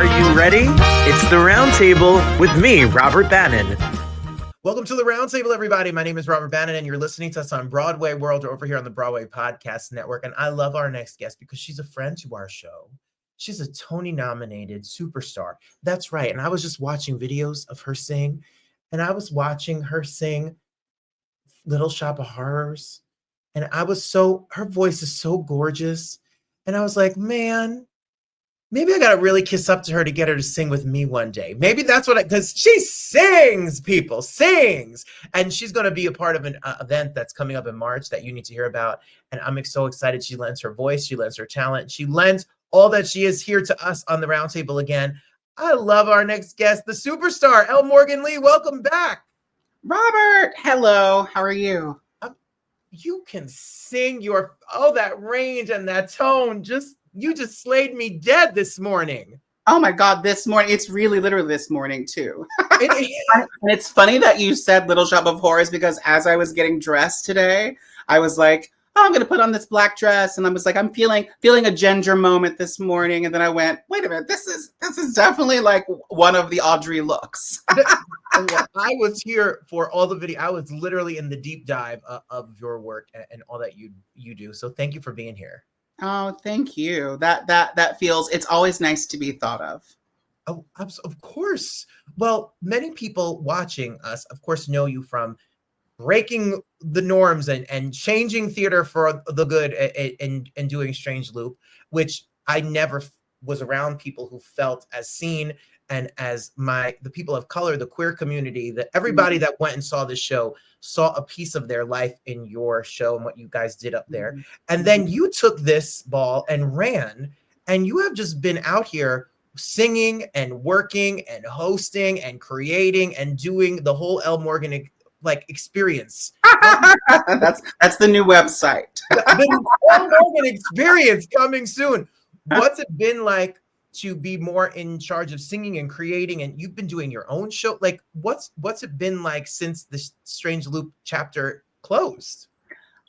Are you ready? It's the Roundtable with me, Robert Bannon. Welcome to the Roundtable, everybody. My name is Robert Bannon, and you're listening to us on Broadway World or over here on the Broadway Podcast Network. And I love our next guest because she's a friend to our show. She's a Tony-nominated superstar. That's right. And I was just watching videos of her sing, and I was watching her sing Little Shop of Horrors. And her voice is so gorgeous. And I was like, man, maybe I got to really kiss up to her to get her to sing with me one day. Maybe that's because she sings, people, sings. And she's going to be a part of an event that's coming up in March that you need to hear about. And I'm so excited. She lends her voice. She lends her talent. She lends all that she is here to us on the Roundtable again. I love our next guest, the superstar, L. Morgan Lee. Welcome back. Robert, hello. How are you? You can sing that range and that tone. You just slayed me dead this morning. Oh my God, this morning. It's really literally this morning too. And it's funny that you said Little Shop of Horrors because as I was getting dressed today, I was like, oh, I'm going to put on this black dress. And I was like, I'm feeling a ginger moment this morning. And then I went, wait a minute, this is definitely like one of the Audrey looks. I was here for all the video. I was literally in the deep dive of your work and all that you do. So thank you for being here. Oh, thank you. That feels, it's always nice to be thought of. Oh, of course. Well, many people watching us, of course, know you from breaking the norms and changing theater for the good and doing Strange Loop, which I never was around people who felt as seen and as the people of color, the queer community, that everybody that went and saw this show saw a piece of their life in your show and what you guys did up there. And then you took this ball and ran, and you have just been out here singing and working and hosting and creating and doing the whole L. Morgan experience. That's the new website. The L. Morgan experience coming soon. What's it been like to be more in charge of singing and creating, and you've been doing your own show? Like, what's it been like since the Strange Loop chapter closed?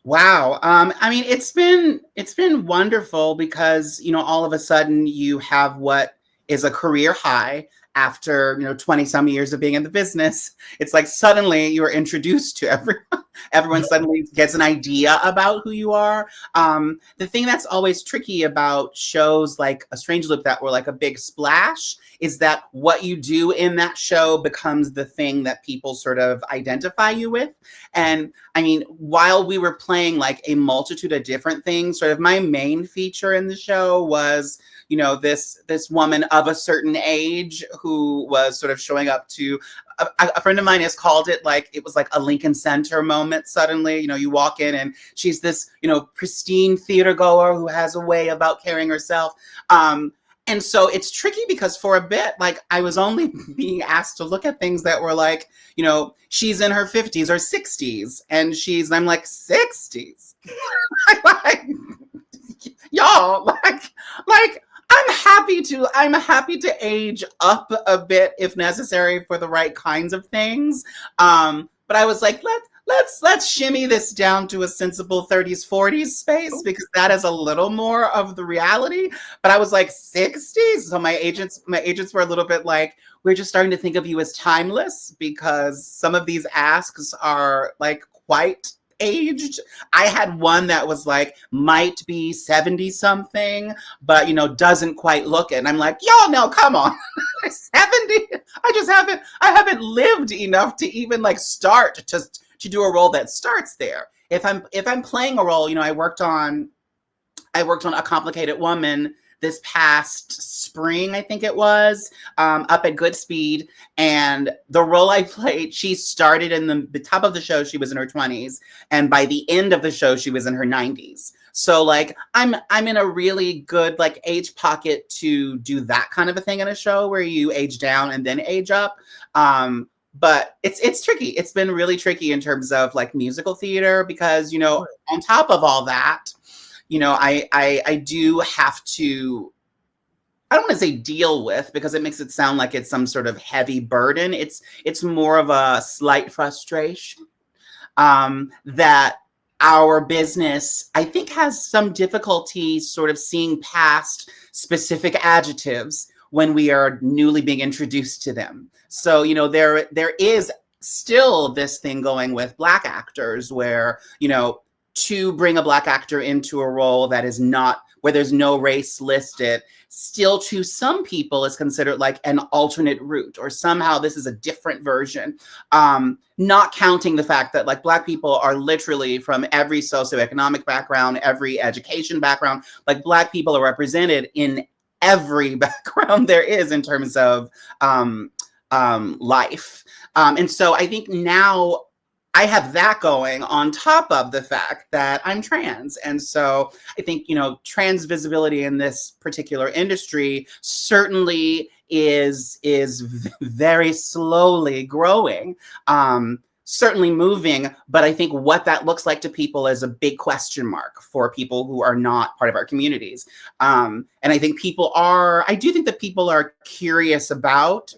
Wow. I mean, it's been wonderful because, all of a sudden you have what is a career high after, 20 some years of being in the business. It's like suddenly you are introduced to everyone. Everyone suddenly gets an idea about who you are. The thing that's always tricky about shows like A Strange Loop that were like a big splash is that what you do in that show becomes the thing that people sort of identify you with. And I mean, while we were playing like a multitude of different things, sort of my main feature in the show was, this woman of a certain age who was sort of showing up to a friend of mine has called it like it was like a Lincoln Center moment. Suddenly, you walk in and she's this, pristine theater goer who has a way about carrying herself. And so it's tricky because for a bit, like I was only being asked to look at things that were like, she's in her 50s or 60s and I'm like 60s. Like, y'all, like I'm happy to age up a bit if necessary for the right kinds of things. But I was like, let's shimmy this down to a sensible 30s, 40s space because that is a little more of the reality. But I was like 60s. So my agents were a little bit like, we're just starting to think of you as timeless because some of these asks are like quite aged. I had one that was like might be 70 something, but doesn't quite look it. And I'm like, y'all know, come on. 70. I haven't lived enough to even like start to do a role that starts there. If I'm playing a role, I worked on A Complicated Woman this past spring, I think it was, up at Goodspeed. And the role I played, she started in the top of the show, she was in her 20s. And by the end of the show, she was in her 90s. So like, I'm in a really good like age pocket to do that kind of a thing in a show where you age down and then age up. But it's tricky. It's been really tricky in terms of like musical theater because, on top of all that, I do have to, I don't want to say deal with because it makes it sound like it's some sort of heavy burden. It's more of a slight frustration that our business, I think, has some difficulty sort of seeing past specific adjectives when we are newly being introduced to them. So, you know, there is still this thing going with Black actors where, you know, to bring a Black actor into a role that is not, where there's no race listed, still to some people is considered like an alternate route, or somehow this is a different version. Not counting the fact that like Black people are literally from every socioeconomic background, every education background, like Black people are represented in every background there is in terms of life. And so I think now I have that going on top of the fact that I'm trans. And so I think, you know, trans visibility in this particular industry certainly is very slowly growing, certainly moving. But I think what that looks like to people is a big question mark for people who are not part of our communities. And I think I do think that people are curious about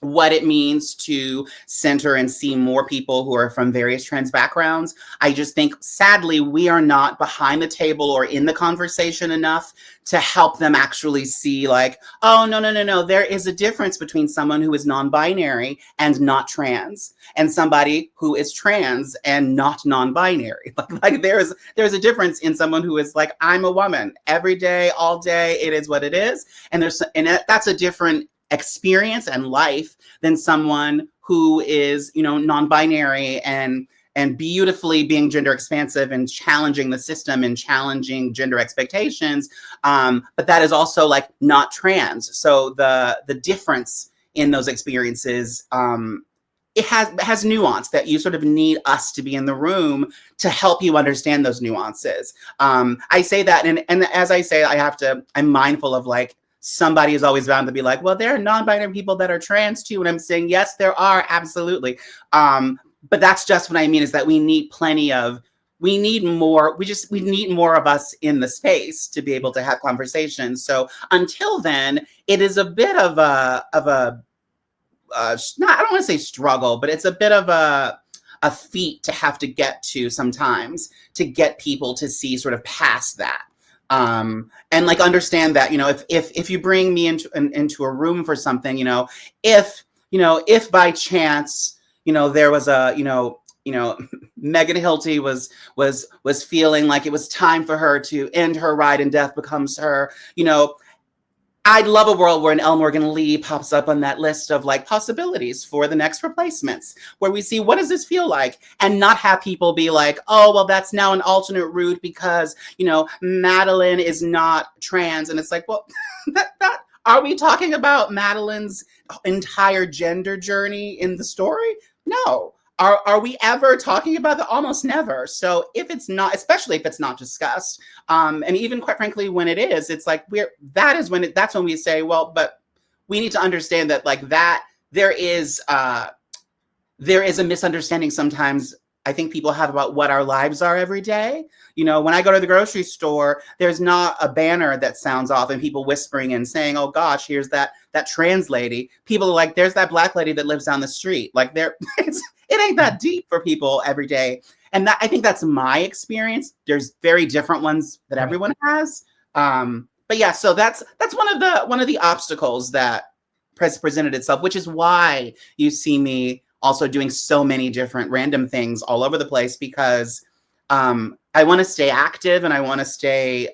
what it means to center and see more people who are from various trans backgrounds. I just think, sadly, we are not behind the table or in the conversation enough to help them actually see like, oh, no. There is a difference between someone who is non-binary and not trans, and somebody who is trans and not non-binary. Like there's a difference in someone who is like, I'm a woman every day, all day, it is what it is. And that's a different experience and life than someone who is, you know, non-binary and beautifully being gender expansive and challenging the system and challenging gender expectations. But that is also like not trans. So the difference in those experiences, it has nuance that you sort of need us to be in the room to help you understand those nuances. I say that, and as I say, I'm mindful of like, somebody is always bound to be like, well, there are non-binary people that are trans too. And I'm saying, yes, there are, absolutely. But that's just what I mean, is that we need more of us in the space to be able to have conversations. So until then, it is a bit of I don't want to say struggle, but it's a bit of a feat to have to get to sometimes to get people to see sort of past that. And like understand that, you know, if you bring me into a room for something, if by chance, you know, there was Megan Hilty was feeling like it was time for her to end her ride and death becomes her, you know, I'd love a world where an L. Morgan Lee pops up on that list of like possibilities for the next replacements, where we see, what does this feel like? And not have people be like, oh, well, that's now an alternate route because, you know, Madeline is not trans. And it's like, well, are we talking about Madeline's entire gender journey in the story? No. Are we ever talking about that? Almost never. So if it's not, especially if it's not discussed, and even quite frankly, when it is, it's like that's when we say, well, but we need to understand that like that there is a misunderstanding sometimes I think people have about what our lives are every day. You know, when I go to the grocery store, there's not a banner that sounds off and people whispering and saying, oh gosh, here's that trans lady. People are like, there's that Black lady that lives down the street. Like it ain't that deep for people every day. And I think that's my experience. There's very different ones that everyone has. But yeah, so that's one of the obstacles that presented itself, which is why you see me also doing so many different random things all over the place, because I want to stay active and I want to stay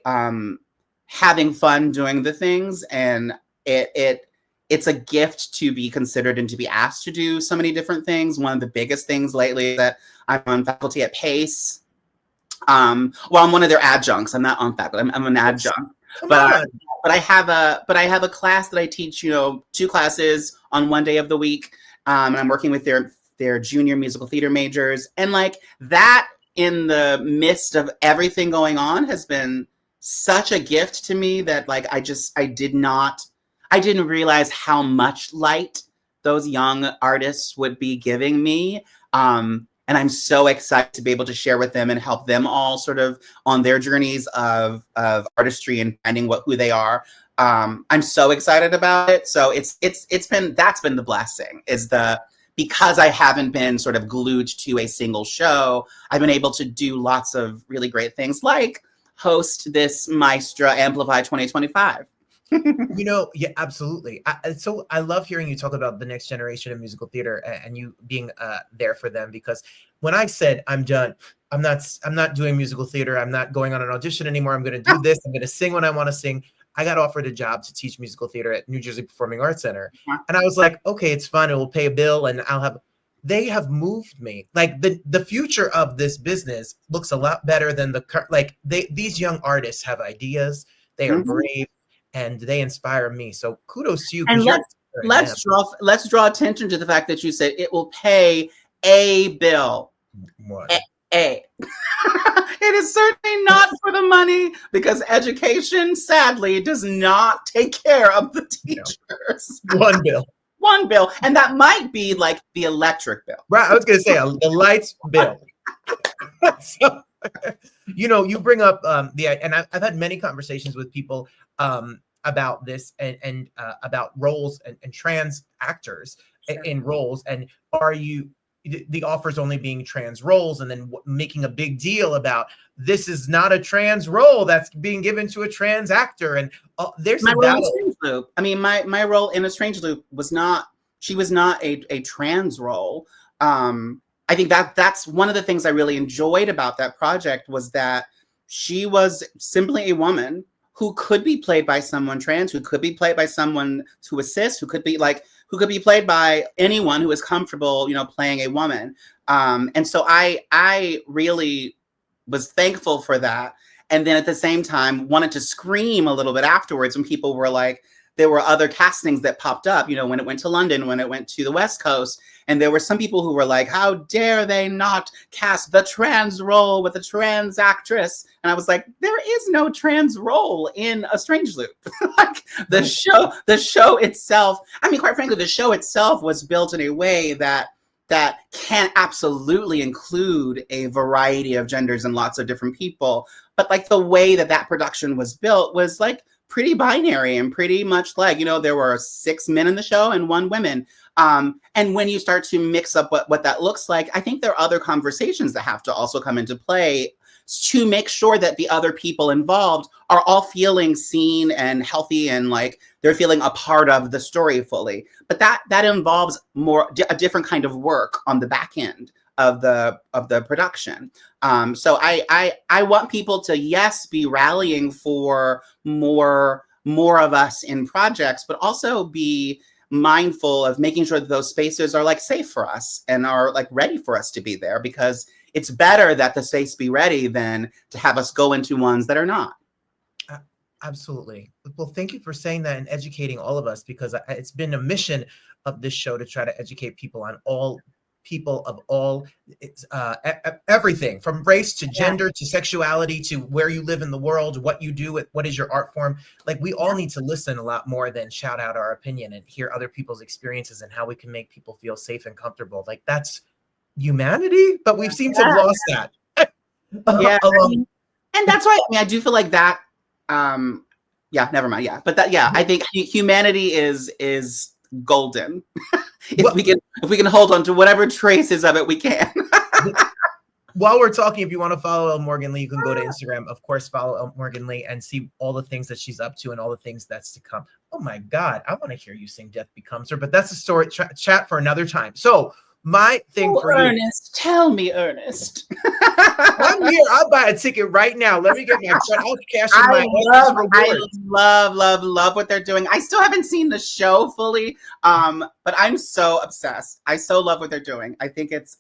having fun doing the things. And it's a gift to be considered and to be asked to do so many different things. One of the biggest things lately is that I'm on faculty at PACE. Well, I'm one of their adjuncts. I'm not on faculty. I'm an adjunct. But I have a class that I teach, you know, 2 classes on one day of the week. And I'm working with their junior musical theater majors. And like that in the midst of everything going on has been such a gift to me that like, I didn't realize how much light those young artists would be giving me. And I'm so excited to be able to share with them and help them all sort of on their journeys of artistry and finding who they are. I'm so excited about it. So that's been the blessing, because I haven't been sort of glued to a single show, I've been able to do lots of really great things like host this Maestra Amplify 2025. Yeah, absolutely. So I love hearing you talk about the next generation of musical theater and you being there for them, because when I said I'm done, I'm not doing musical theater. I'm not going on an audition anymore. I'm going to do this. I'm going to sing when I want to sing. I got offered a job to teach musical theater at New Jersey Performing Arts Center. And I was like, okay, it's fun. It will pay a bill and they have moved me. Like the future of this business looks a lot better than these young artists have ideas. They are brave and they inspire me. So kudos to you. And let's draw attention to the fact that you said it will pay a bill. What? A. It is certainly not for the money, because education, sadly, does not take care of the teachers. One bill. One bill. And that might be like the electric bill. Right. I was going to say the lights bill. So, you bring up and I've had many conversations with people about this and about roles and trans actors in roles. And are you the offers only being trans roles, and then making a big deal about this is not a trans role that's being given to a trans actor. And there's my role in Strange Loop. I mean, my role in A Strange Loop was not a trans role. I think that's one of the things I really enjoyed about that project, was that she was simply a woman who could be played by someone trans, who could be played by someone who is cis, who could be played by anyone who is comfortable, playing a woman. And so I really was thankful for that. And then at the same time, wanted to scream a little bit afterwards when people were like, there were other castings that popped up, when it went to London, when it went to the West Coast. And there were some people who were like, how dare they not cast the trans role with a trans actress? And I was like, there is no trans role in A Strange Loop. Like the show itself, I mean, quite frankly, the show itself was built in a way that can absolutely include a variety of genders and lots of different people. But like the way that production was built was like pretty binary and pretty much like, there were 6 men in the show and 1 woman. And when you start to mix up what that looks like, I think there are other conversations that have to also come into play to make sure that the other people involved are all feeling seen and healthy and like they're feeling a part of the story fully. But that involves a different kind of work on the back end of the production. So I want people to, yes, be rallying for more of us in projects, but also be mindful of making sure that those spaces are like safe for us and are like ready for us to be there, because it's better that the space be ready than to have us go into ones that are not. Absolutely. Well, thank you for saying that and educating all of us, because it's been a mission of this show to try to educate people on all people of all everything from race to gender to sexuality to where you live in the world, what you do, what is your art form. Like we all need to listen a lot more than shout out our opinion and hear other people's experiences and how we can make people feel safe and comfortable. Like that's humanity, but we've seemed to have lost that. And that's why I do feel like that. Never mind. Yeah, but I think humanity is golden. If we can hold on to whatever traces of it we can. While we're talking, if you want to follow Elle Morgan Lee, you can go to Instagram. Of course, follow Elle Morgan Lee and see all the things that she's up to and all the things that's to come. Oh my God, I want to hear you sing Death Becomes Her, but that's a story chat for another time. So my thing for Ernest, tell me, Ernest. I'm here. I'll buy a ticket right now. Let me get my I'll cash in my I love what they're doing. I still haven't seen the show fully, but I'm so obsessed. I so love what they're doing. I think it's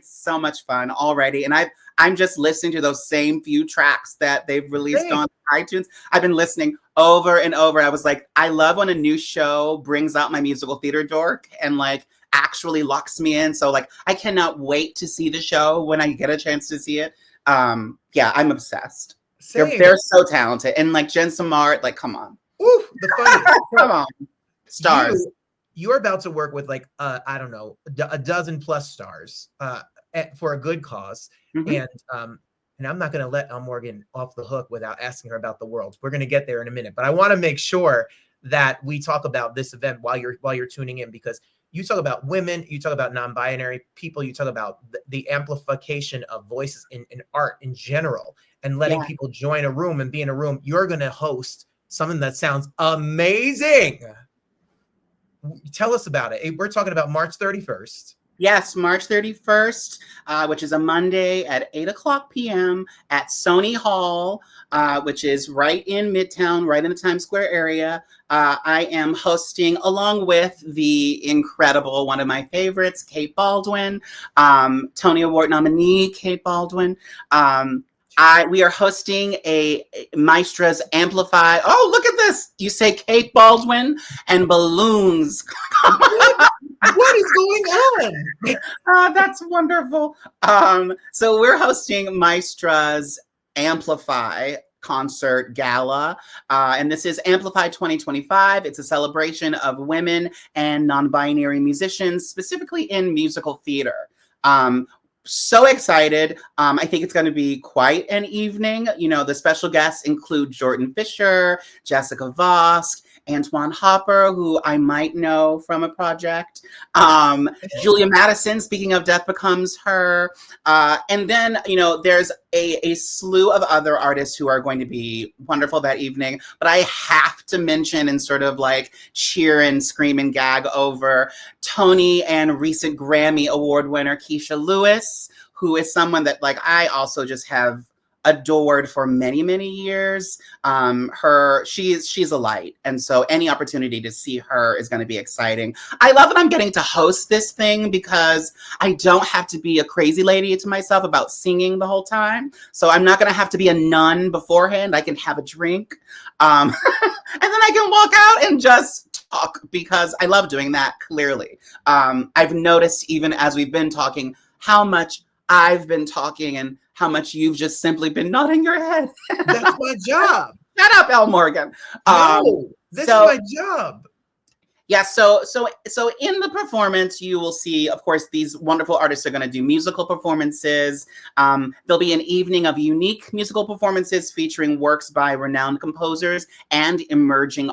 so much fun already, and I'm just listening to those same few tracks that they've released on iTunes. I've been listening over and over. I was like, I love when a new show brings out my musical theater dork and like actually locks me in. So like I cannot wait to see the show when I get a chance to see it. I'm obsessed. They're so talented. And like Jen Samart, like come on. Ooh, the funny. Come on. Stars. You're about to work with like I don't know, a dozen plus stars for a good cause. And I'm not going to let Elle Morgan off the hook without asking her about the world. We're going to get there in a minute, but I want to make sure that we talk about this event while you're tuning in, because you talk about women, you talk about non-binary people, you talk about the amplification of voices in art in general and letting people join a room and be in a room. You're going to host something that sounds amazing. Tell us about it. We're talking about March 31st. Yes, March 31st, which is a Monday at 8:00 p.m. at Sony Hall, which is right in Midtown, right in the Times Square area. I am hosting, along with the incredible, one of my favorites, Kate Baldwin, Tony Award nominee Kate Baldwin. We are hosting a Maestra's Amplify. Oh, look at this. You say Kate Baldwin and balloons. What is going on? That's wonderful. So we're hosting Maestra's Amplify concert gala. And this is Amplify 2025. It's a celebration of women and non-binary musicians, specifically in musical theater. So excited. I think it's going to be quite an evening. You know, the special guests include Jordan Fisher, Jessica Vosk, Antwayn Hopper, who I might know from a project, Julia Mattison, speaking of Death Becomes Her. And then, you know, there's a slew of other artists who are going to be wonderful that evening. But I have to mention and sort of like cheer and scream and gag over Tony and recent Grammy Award winner Kecia Lewis, who is someone that like I also just have adored for many, many years. She's a light. And so any opportunity to see her is going to be exciting. I love that I'm getting to host this thing because I don't have to be a crazy lady to myself about singing the whole time. So I'm not going to have to be a nun beforehand. I can have a drink. And then I can walk out and just talk because I love doing that, clearly. I've noticed even as we've been talking, how much I've been talking and how much you've just simply been nodding your head. That's my job. Shut up, El Morgan. No, this is my job. Yeah, so in the performance, you will see, of course, these wonderful artists are going to do musical performances. There'll be an evening of unique musical performances featuring works by renowned composers and emerging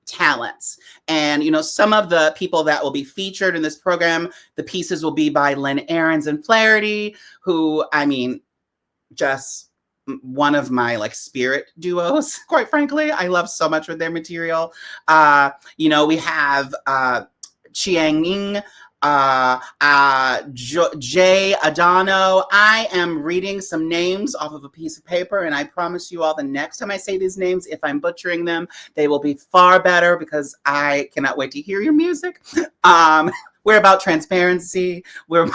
talents. And, you know, some of the people that will be featured in this program, the pieces will be by Lynn Ahrens and Flaherty, who, I mean, just one of my like spirit duos, quite frankly. I love so much with their material. You know, we have Chiang Ning, Jay Adano. I am reading some names off of a piece of paper, and I promise you all the next time I say these names, if I'm butchering them, they will be far better because I cannot wait to hear your music. We're about transparency. We're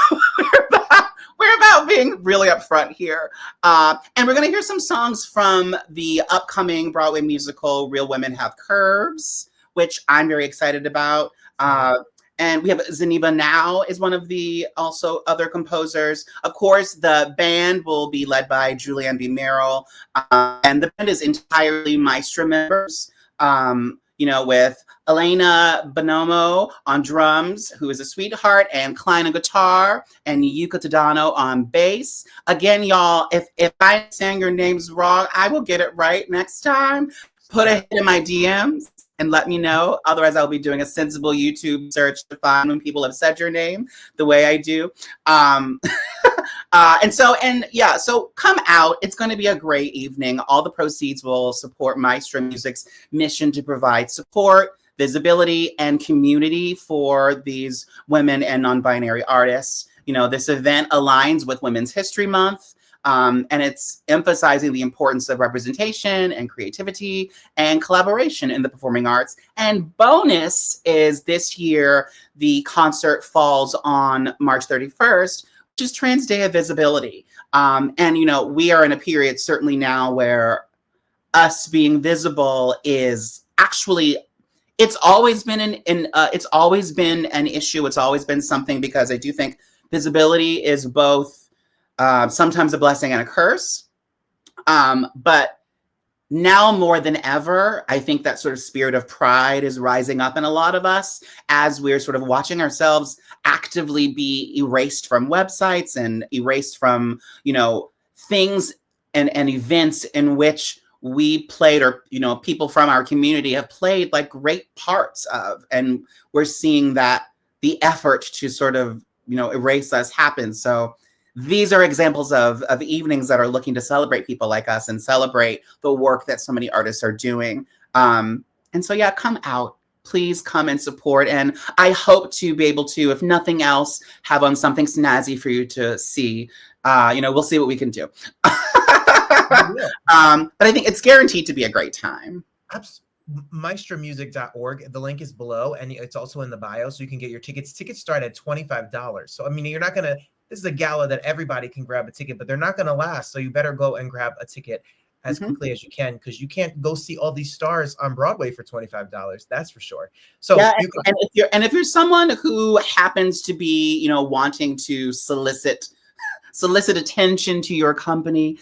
about being really upfront here. And we're going to hear some songs from the upcoming Broadway musical Real Women Have Curves, which I'm very excited about. And we have Zeniba Now is one of the also other composers. Of course, the band will be led by Julianne B. Merrill. And the band is entirely Maestra members, you know, with Elena Bonomo on drums, who is a sweetheart, and Klein on guitar, and Yuka Tadano on bass. Again, y'all, if I sang your names wrong, I will get it right next time. Put a hit in my DMs and let me know. Otherwise, I'll be doing a sensible YouTube search to find when people have said your name the way I do. So come out. It's going to be a great evening. All the proceeds will support Maestra Music's mission to provide support, visibility, and community for these women and non-binary artists. You know, this event aligns with Women's History Month. And it's emphasizing the importance of representation and creativity and collaboration in the performing arts. And bonus is this year, the concert falls on March 31st, which is Trans Day of Visibility. And, you know, we are in a period certainly now where us being visible is actually, it's always been an issue. It's always been something, because I do think visibility is both sometimes a blessing and a curse. But now more than ever, I think that sort of spirit of pride is rising up in a lot of us as we're sort of watching ourselves actively be erased from websites and erased from, you know, things and events in which we played, or, you know, people from our community have played like great parts of. And we're seeing that the effort to sort of, you know, erase us happen. So these are examples of evenings that are looking to celebrate people like us and celebrate the work that so many artists are doing. And so, yeah, come out. Please come and support. And I hope to be able to, if nothing else, have on something snazzy for you to see. We'll see what we can do. But I think it's guaranteed to be a great time. maestramusic.org. The link is below, and it's also in the bio, so you can get your tickets. Tickets start at $25. So, I mean, you're not going to, this is a gala that everybody can grab a ticket, but they're not going to last. So you better go and grab a ticket as quickly as you can, because you can't go see all these stars on Broadway for $25. That's for sure. So, yeah, if you're someone who happens to be, wanting to solicit attention to your company,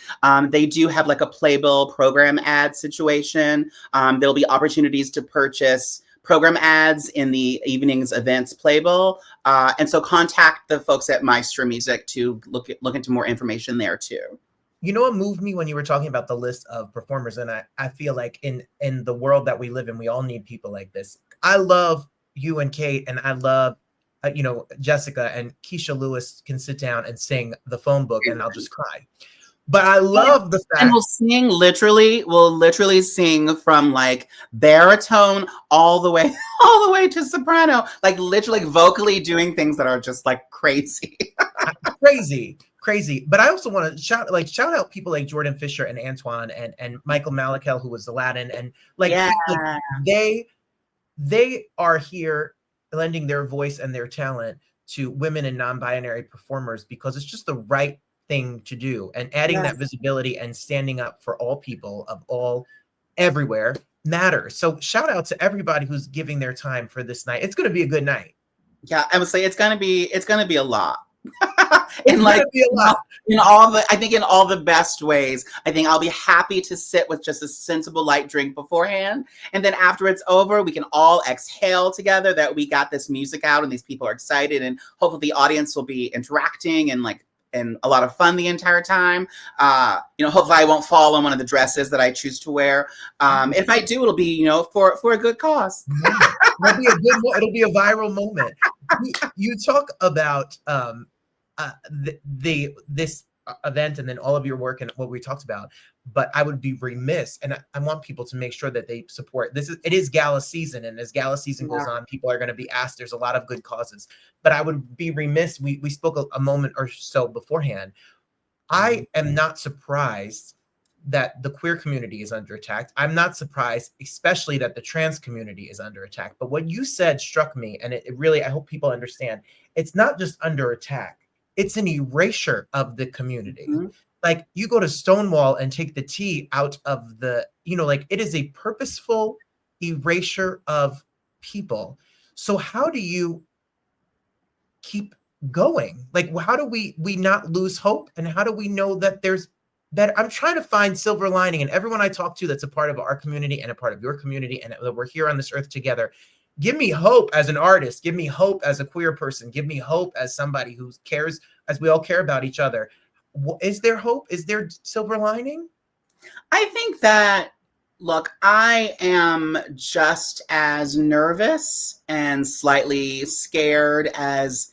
they do have like a playbill program ad situation. There'll be opportunities to purchase program ads in the evening's events playbill. And so contact the folks at Maestra Music to look into more information there too. You know what moved me when you were talking about the list of performers? And I feel like in the world that we live in, we all need people like this. I love you and Kate, and I love, Jessica and Kecia Lewis can sit down and sing The Phone Book, and I'll just cry. But I love the fact, and we'll literally sing from like baritone all the way to soprano, like literally vocally doing things that are just like crazy. Crazy. But I also want to shout out people like Jordan Fisher and Antwayn and Michael Maliakel, who was Aladdin, and they are here lending their voice and their talent to women and non-binary performers, because it's just the right thing to do, and adding that visibility and standing up for all people of all everywhere matters. So shout out to everybody who's giving their time for this night. It's going to be a good night. Yeah, I would say it's going to be a lot. In all the best ways. I think I'll be happy to sit with just a sensible light drink beforehand, and then after it's over, we can all exhale together that we got this music out and these people are excited, and hopefully the audience will be interacting and a lot of fun the entire time. Hopefully I won't fall on one of the dresses that I choose to wear. If I do, it'll be for a good cause. It'll be a viral moment. You talk about this event and then all of your work and what we talked about, but I would be remiss, and I want people to make sure that they support it is gala season, and as gala season goes on, people are going to be asked. There's a lot of good causes, but I would be remiss. We spoke a moment or so beforehand. I am not surprised that the queer community is under attack. I'm not surprised, especially that the trans community is under attack. But what you said struck me, and it really, I hope people understand, it's not just under attack. It's an erasure of the community. Like, you go to Stonewall and take the T out of the, it is a purposeful erasure of people. So how do you keep going? Like, how do we not lose hope? And how do we know that there's better? I'm trying to find silver lining, and everyone I talk to that's a part of our community and a part of your community, and that we're here on this earth together. Give me hope as an artist. Give me hope as a queer person. Give me hope as somebody who cares, as we all care about each other. Is there hope? Is there silver lining? I think that, look, I am just as nervous and slightly scared as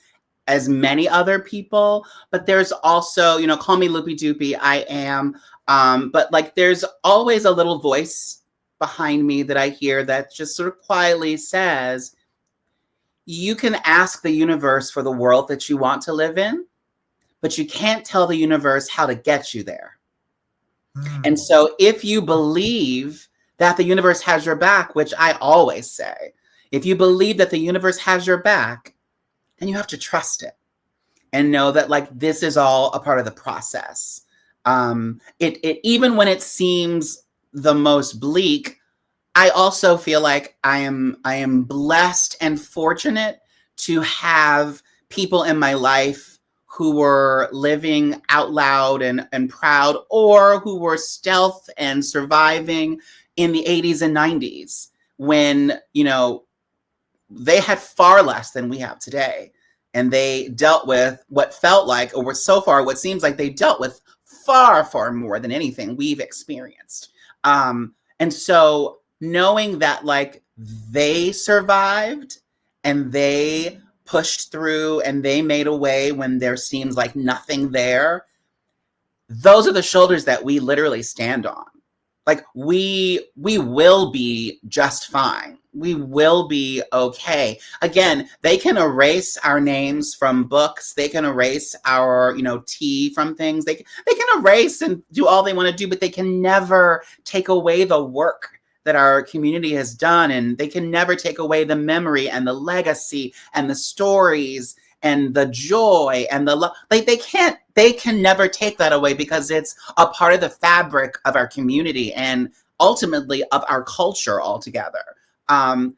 many other people, but there's also, call me loopy doopy, I am, but like there's always a little voice behind me that I hear that just sort of quietly says, you can ask the universe for the world that you want to live in, but you can't tell the universe how to get you there. And so if you believe that the universe has your back, which I always say, if you believe that the universe has your back, then you have to trust it and know that like this is all a part of the process. It even when it seems the most bleak, I also feel like I am blessed and fortunate to have people in my life who were living out loud and proud, or who were stealth and surviving in the 80s and 90s when, they had far less than we have today. And they dealt with what felt like, or what seems like they dealt with far, far more than anything we've experienced. And so knowing that like they survived and they pushed through and they made a way when there seems like nothing there, those are the shoulders that we literally stand on. Like we will be just fine. We will be okay. Again, they can erase our names from books. They can erase our, tea from things. They can erase and do all they want to do, but they can never take away the work that our community has done. And they can never take away the memory and the legacy and the stories and the joy and the love. Like they can never take that away because it's a part of the fabric of our community and ultimately of our culture altogether.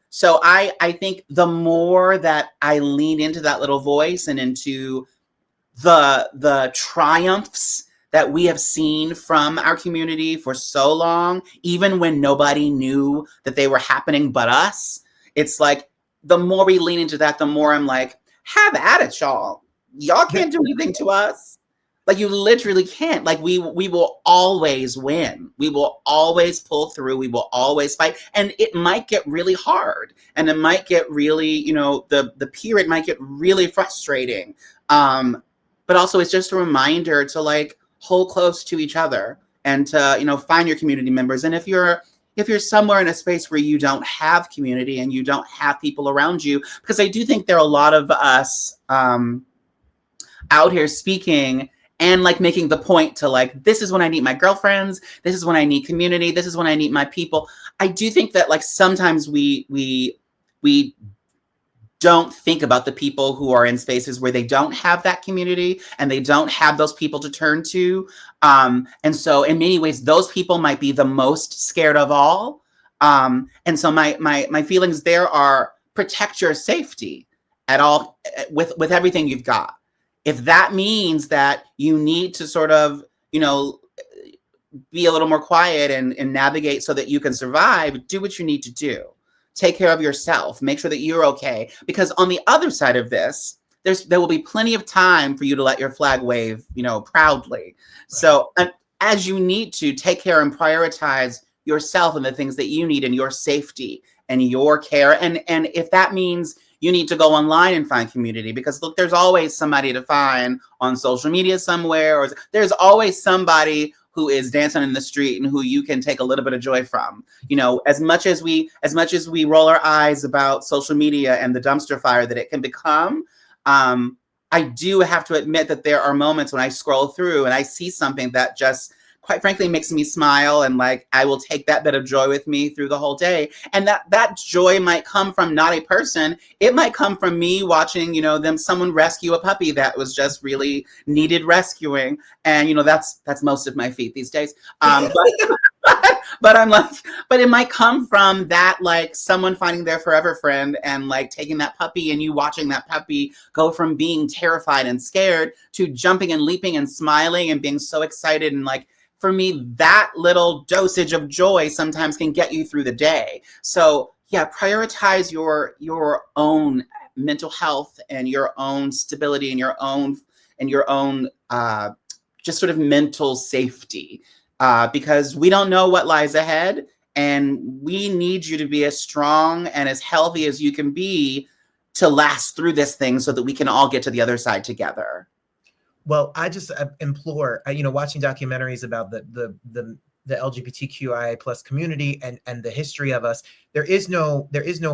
So I think the more that I lean into that little voice and into the triumphs that we have seen from our community for so long, even when nobody knew that they were happening but us, it's like the more we lean into that, the more I'm like, have at it, y'all. Y'all can't do anything to us. Like you literally can't. Like we will always win. We will always pull through. We will always fight. And it might get really hard. And it might get really, the period might get really frustrating. But also it's just a reminder to like hold close to each other and to, find your community members. And if you're somewhere in a space where you don't have community and you don't have people around you, because I do think there are a lot of us out here speaking and like making the point to like, this is when I need my girlfriends. This is when I need community. This is when I need my people. I do think that like sometimes we don't think about the people who are in spaces where they don't have that community and they don't have those people to turn to. And so in many ways, those people might be the most scared of all. And so my feelings there are protect your safety at all with everything you've got. If that means that you need to sort of, be a little more quiet and navigate so that you can survive, do what you need to do. Take care of yourself. Make sure that you're okay. Because on the other side of this, there will be plenty of time for you to let your flag wave, proudly. Right. So as you need to take care and prioritize yourself and the things that you need and your safety and your care. And if that means you need to go online and find community, because look, there's always somebody to find on social media somewhere, or there's always somebody who is dancing in the street and who you can take a little bit of joy from. As much as we roll our eyes about social media and the dumpster fire that it can become, I do have to admit that there are moments when I scroll through and I see something that just quite frankly makes me smile, and like I will take that bit of joy with me through the whole day. And that joy might come from not a person. It might come from me watching, someone rescue a puppy that was just really needed rescuing. And that's most of my feet these days. But I'm like, but it might come from that, like someone finding their forever friend and like taking that puppy and you watching that puppy go from being terrified and scared to jumping and leaping and smiling and being so excited. And like, for me, that little dosage of joy sometimes can get you through the day. So yeah, prioritize your own mental health and your own stability and your own just sort of mental safety, because we don't know what lies ahead, and we need you to be as strong and as healthy as you can be to last through this thing so that we can all get to the other side together. Well, I just implore, watching documentaries about the LGBTQIA plus community and the history of us. There is no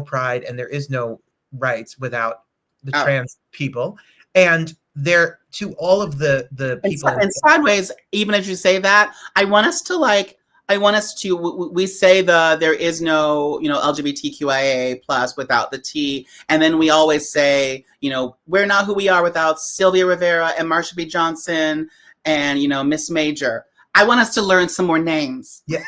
pride and there is no rights without the trans people. And there, to all of the people. And sideways, even as you say that, we say there is no, LGBTQIA plus without the T. And then we always say, we're not who we are without Sylvia Rivera and Marsha B. Johnson and, Miss Major. I want us to learn some more names. Yeah.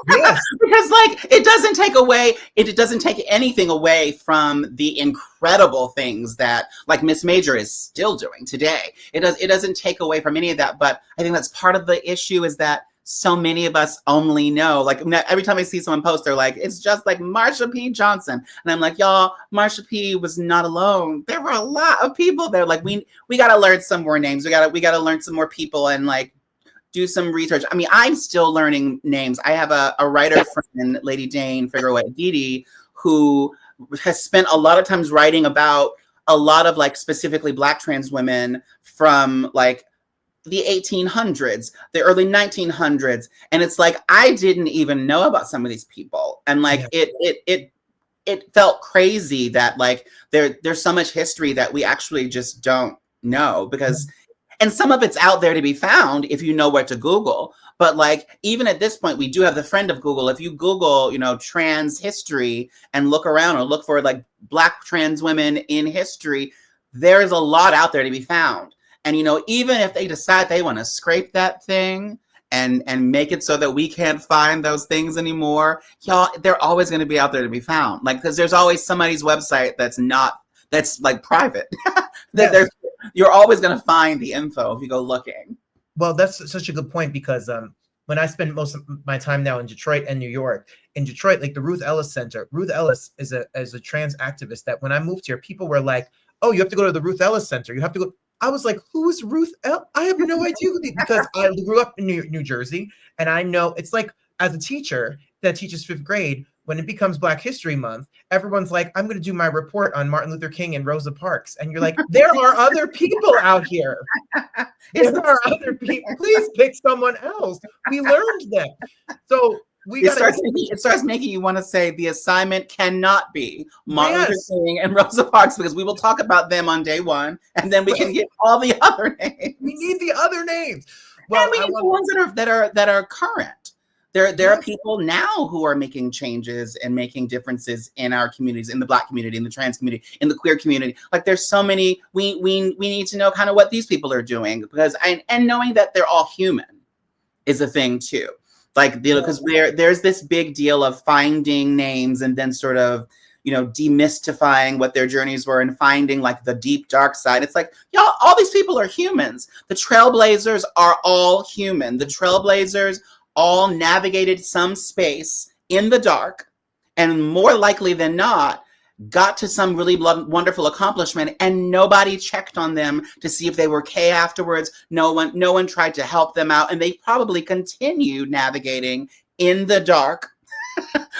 Yes. Because it doesn't take anything away from the incredible things that like Miss Major is still doing today. It doesn't take away from any of that. But I think that's part of the issue, is that so many of us only know, like every time I see someone post, they're like, it's just like Marsha P. Johnson. And I'm like, y'all, Marsha P. was not alone. There were a lot of people there. Like we got to learn some more names. We got to learn some more people and like do some research. I mean, I'm still learning names. I have a writer friend, Lady Dane Figueroa Edidi, who has spent a lot of times writing about a lot of like specifically Black trans women from like the 1800s, the early 1900s, and it's like I didn't even know about some of these people, and like it felt crazy that like there's so much history that we actually just don't know, because and some of it's out there to be found if you know where to Google. But like, even at this point, we do have the friend of Google. If you Google, you know, trans history and look around or look for like Black trans women in history, there's a lot out there to be found. And, you know, even if they decide they want to scrape that thing and make it so that we can't find those things anymore, y'all, they're always going to be out there to be found. Like, because there's always somebody's website that's like private. Yes. You're always going to find the info if you go looking. Well, that's such a good point, because when I spend most of my time now in Detroit and New York, in Detroit, like the Ruth Ellis Center, Ruth Ellis is a trans activist that when I moved here, people were like, oh, you have to go to the Ruth Ellis Center. You have to go. I was like, who is Ruth Ellis? I have no idea who because I grew up in New Jersey, and I know it's like, as a teacher that teaches 5th grade, when it becomes Black History Month, everyone's like, I'm going to do my report on Martin Luther King and Rosa Parks. And you're like, there are other people out here. There are other people. Please pick someone else. We learned them. So it starts making you want to say the assignment cannot be Martin Luther King and Rosa Parks, because we will talk about them on day one, and then we can get all the other names. We need the other names. Well, and we need the ones that are current. There are people now who are making changes and making differences in our communities, in the Black community, in the trans community, in the queer community. Like, there's so many. We need to know kind of what these people are doing, because and knowing that they're all human is a thing too. Like, because there's this big deal of finding names and then sort of, you know, demystifying what their journeys were and finding like the deep dark side. It's like, y'all, all these people are humans. The Trailblazers are all human. The Trailblazers all navigated some space in the dark, and more likely than not, got to some really wonderful accomplishment, and nobody checked on them to see if they were okay afterwards. No one tried to help them out, and they probably continued navigating in the dark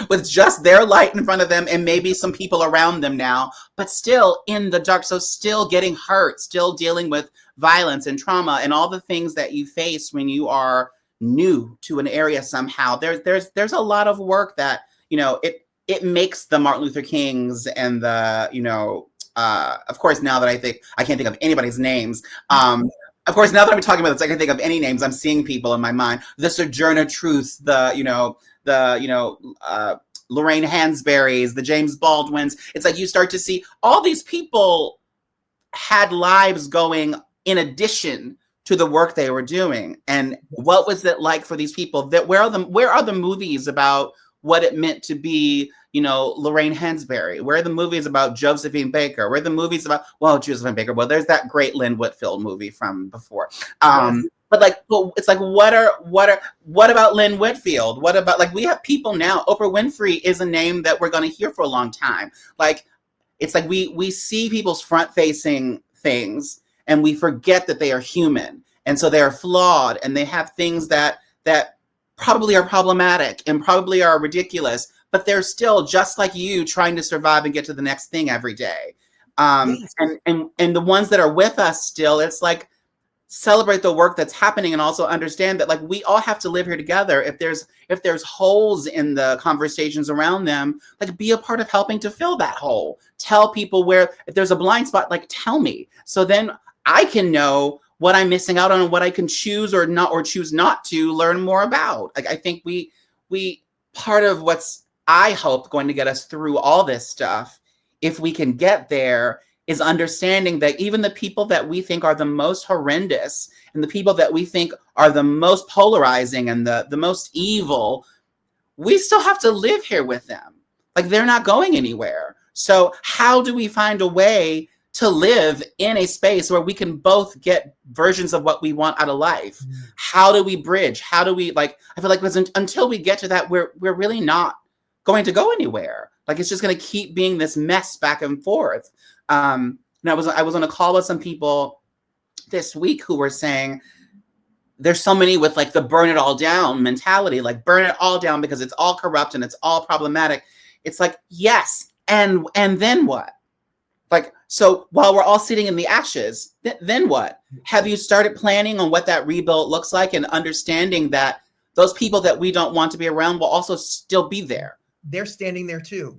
with just their light in front of them and maybe some people around them now, but still in the dark. So still getting hurt, still dealing with violence and trauma and all the things that you face when you are new to an area somehow. There's a lot of work that, you know, it makes the Martin Luther Kings and the, you know, of course, now that I can't think of anybody's names. Of course, now that I'm talking about this, I can think of any names. I'm seeing people in my mind. The Sojourner Truths, Lorraine Hansberry's, the James Baldwins. It's like you start to see all these people had lives going in addition to the work they were doing. And what was it like for these people? Where are the movies about what it meant to be, you know, Lorraine Hansberry? Where are the movies about Josephine Baker? Where are the movies about, well, Josephine Baker? Well, there's that great Lynn Whitfield movie from before. But it's like, what about Lynn Whitfield? What about, like, we have people now. Oprah Winfrey is a name that we're going to hear for a long time. Like, it's like we see people's front-facing things, and we forget that they are human, and so they are flawed, and they have things that probably are problematic and probably are ridiculous, but they're still just like you, trying to survive and get to the next thing every day. And the ones that are with us still, it's like, celebrate the work that's happening, and also understand that, like, we all have to live here together. If there's holes in the conversations around them, like, be a part of helping to fill that hole. Tell people if there's a blind spot, like, tell me, so then I can know what I'm missing out on and what I can choose or choose not to learn more about. Like, I think we part of what's, I hope, going to get us through all this stuff, if we can get there, is understanding that even the people that we think are the most horrendous and the people that we think are the most polarizing and the most evil, we still have to live here with them. Like, they're not going anywhere. So how do we find a way to live in a space where we can both get versions of what we want out of life? How do we bridge? How do we, like, I feel like until we get to that, we're really not going to go anywhere. Like, it's just going to keep being this mess back and forth. And I was on a call with some people this week who were saying there's so many with, like, the burn it all down mentality, like, burn it all down because it's all corrupt and it's all problematic. It's like, yes. And then what? Like, So while we're all sitting in the ashes, then what? Have you started planning on what that rebuild looks like and understanding that those people that we don't want to be around will also still be there? They're standing there too.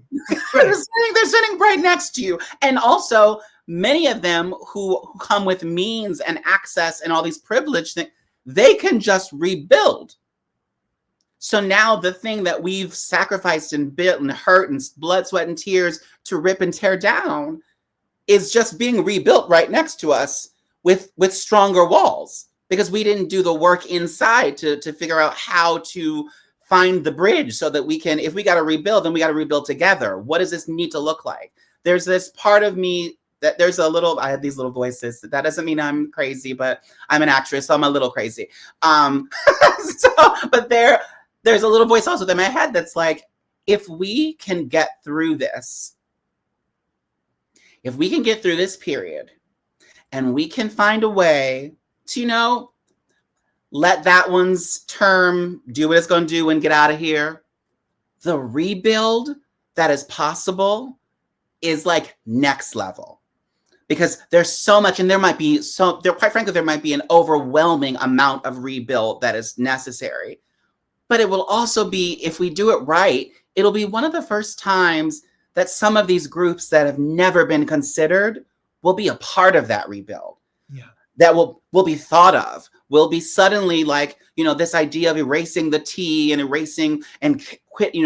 They're sitting right next to you. And also, many of them who come with means and access and all these privilege things, they can just rebuild. So now the thing that we've sacrificed and built and hurt and blood, sweat, and tears to rip and tear down is just being rebuilt right next to us with stronger walls, because we didn't do the work inside to figure out how to find the bridge so that we can, if we got to rebuild, then we got to rebuild together. What does this need to look like? There's this part of me that I have these little voices. That doesn't mean I'm crazy, but I'm an actress, so I'm a little crazy. But there's a little voice also in my head that's like, if we can get through this, if we can get through this period and we can find a way to, let that one's term do what it's going to do and get out of here, the rebuild that is possible is like next level. Because there's so much, and quite frankly, there might be an overwhelming amount of rebuild that is necessary. But it will also be, if we do it right, it'll be one of the first times that some of these groups that have never been considered will be a part of that rebuild. Yeah. That will be thought of, will be suddenly like, this idea of erasing the T and erasing and quit,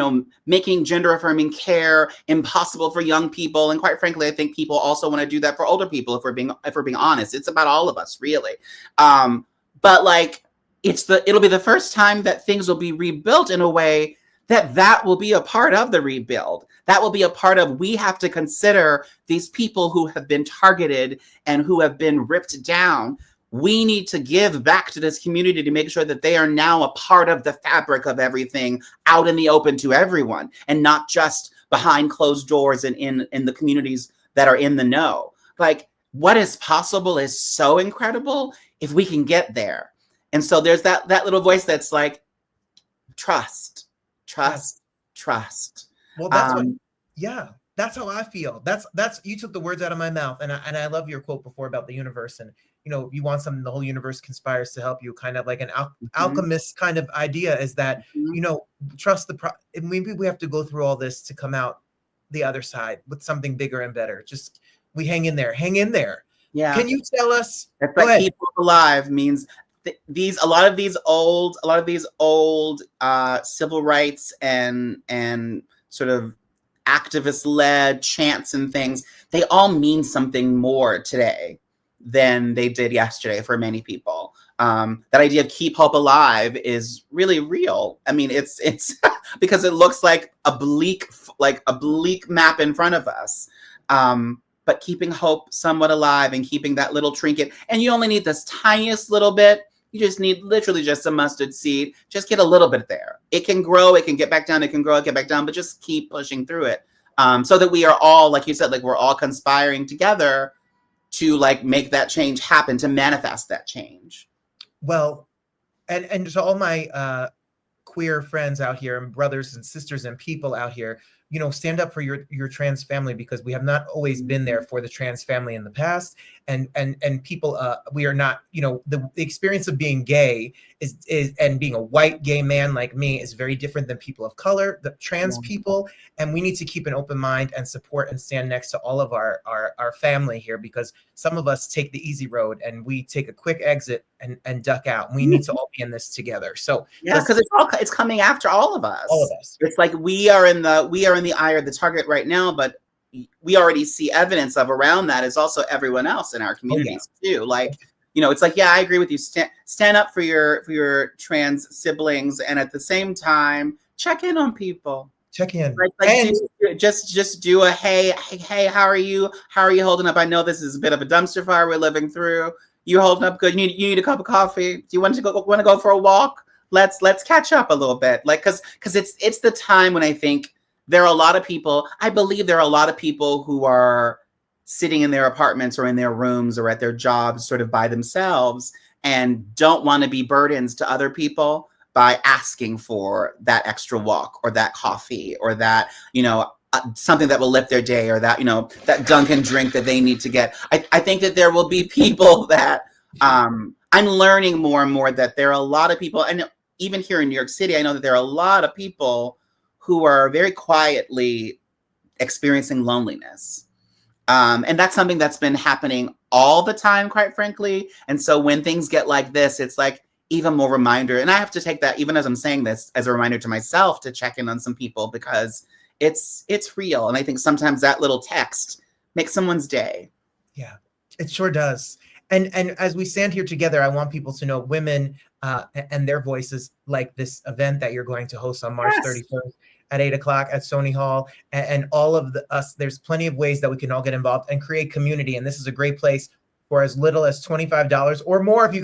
making gender affirming care impossible for young people. And quite frankly, I think people also want to do that for older people. If we're being honest, it's about all of us, really. But like, it'll be the first time that things will be rebuilt in a way that will be a part of the rebuild. That will be a part of, we have to consider these people who have been targeted and who have been ripped down. We need to give back to this community to make sure that they are now a part of the fabric of everything out in the open to everyone, and not just behind closed doors and in the communities that are in the know. Like, what is possible is so incredible if we can get there. And so there's that little voice that's like, trust. Well, that's how I feel. That's you took the words out of my mouth, and I love your quote before about the universe, and you want something, the whole universe conspires to help you, kind of like an alchemist kind of idea is that trust maybe we have to go through all this to come out the other side with something bigger and better. Just we hang in there. Yeah. Can you tell us? It's like keep alive means. A lot of these old civil rights and sort of activist-led chants and things, they all mean something more today than they did yesterday for many people. That idea of keep hope alive is really real. I mean, it's because it looks like a bleak map in front of us. But keeping hope somewhat alive and keeping that little trinket, and you only need this tiniest little bit. You just need literally just a mustard seed. Just get a little bit there. It can grow. It can get back down. It can grow. Get back down. But just keep pushing through it, so that we are all, like you said, like we're all conspiring together to like make that change happen, to manifest that change. Well, and to all my queer friends out here, and brothers and sisters and people out here, stand up for your trans family, because we have not always been there for the trans family in the past. And people, we are not, the experience of being gay is and being a white gay man like me is very different than people of color, the trans people. And we need to keep an open mind and support and stand next to all of our family here, because some of us take the easy road and we take a quick exit and duck out. We need to all be in this together. So yeah, because it's coming after all of us. All of us. It's like we are in the eye of the target right now, but we already see evidence of around that is also everyone else in our communities too. Like, it's like, yeah, I agree with you. Stand up for your trans siblings, and at the same time, check in on people. Check in. Just do a hey, how are you? How are you holding up? I know this is a bit of a dumpster fire we're living through. You holding up good? You need a cup of coffee? Do you want to go for a walk? Let's catch up a little bit. Like, because it's the time when I think there are a lot of people, I believe there are a lot of people who are sitting in their apartments or in their rooms or at their jobs sort of by themselves and don't want to be burdens to other people by asking for that extra walk or that coffee or that, something that will lift their day, or that, that Dunkin' drink that they need to get. I think that there will be people that I'm learning more and more that there are a lot of people, and even here in New York City, I know that there are a lot of people who are very quietly experiencing loneliness. And that's something that's been happening all the time, quite frankly. And so when things get like this, it's like even more reminder. And I have to take that, even as I'm saying this, as a reminder to myself to check in on some people, because it's real. And I think sometimes that little text makes someone's day. Yeah, it sure does. And as we stand here together, I want people to know women and their voices, like this event that you're going to host on March 31st at 8:00 at Sony Hall, and all of us. There's plenty of ways that we can all get involved and create community. And this is a great place for as little as $25 or more. If you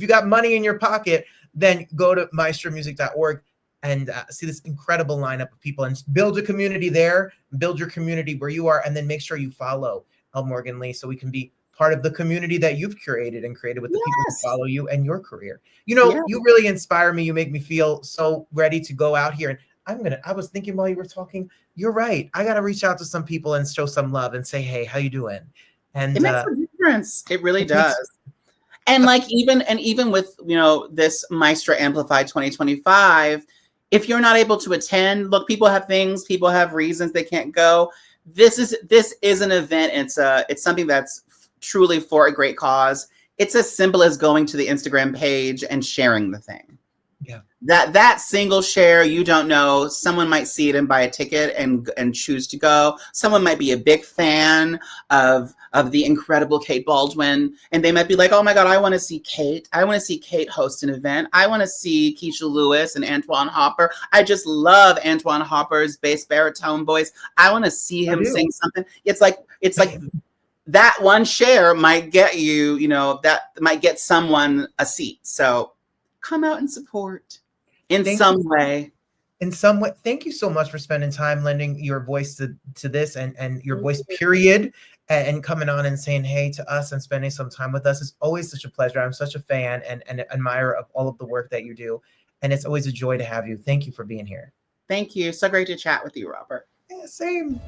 got money in your pocket, then go to maestramusic.org and see this incredible lineup of people and build a community there, build your community where you are, and then make sure you follow Morgan Lee so we can be part of the community that you've curated with the people who follow you and your career. You really inspire me. You make me feel so ready to go out here. And I was thinking while you were talking, you're right. I got to reach out to some people and show some love and say, hey, how you doing? And it makes a difference. It really does. And even with, this Maestra Amplify 2025, if you're not able to attend, look, people have things, people have reasons they can't go. This is an event. It's something that's truly for a great cause. It's as simple as going to the Instagram page and sharing the thing. Yeah. That single share, you don't know, someone might see it and buy a ticket and choose to go. Someone might be a big fan of the incredible Kate Baldwin, and they might be like, oh my God, I want to see Kate. I want to see Kate host an event. I want to see Kecia Lewis and Antwayn Hopper. I just love Antwayn Hopper's bass baritone voice. I want to see him sing something. It's like that one share might get you, that might get someone a seat. So come out and support in some way. Thank you so much for spending time lending your voice to this and your voice, period, and coming on and saying hey to us and spending some time with us. It's always such a pleasure. I'm such a fan and admirer of all of the work that you do. And it's always a joy to have you. Thank you for being here. Thank you. So great to chat with you, Robert. Yeah, same.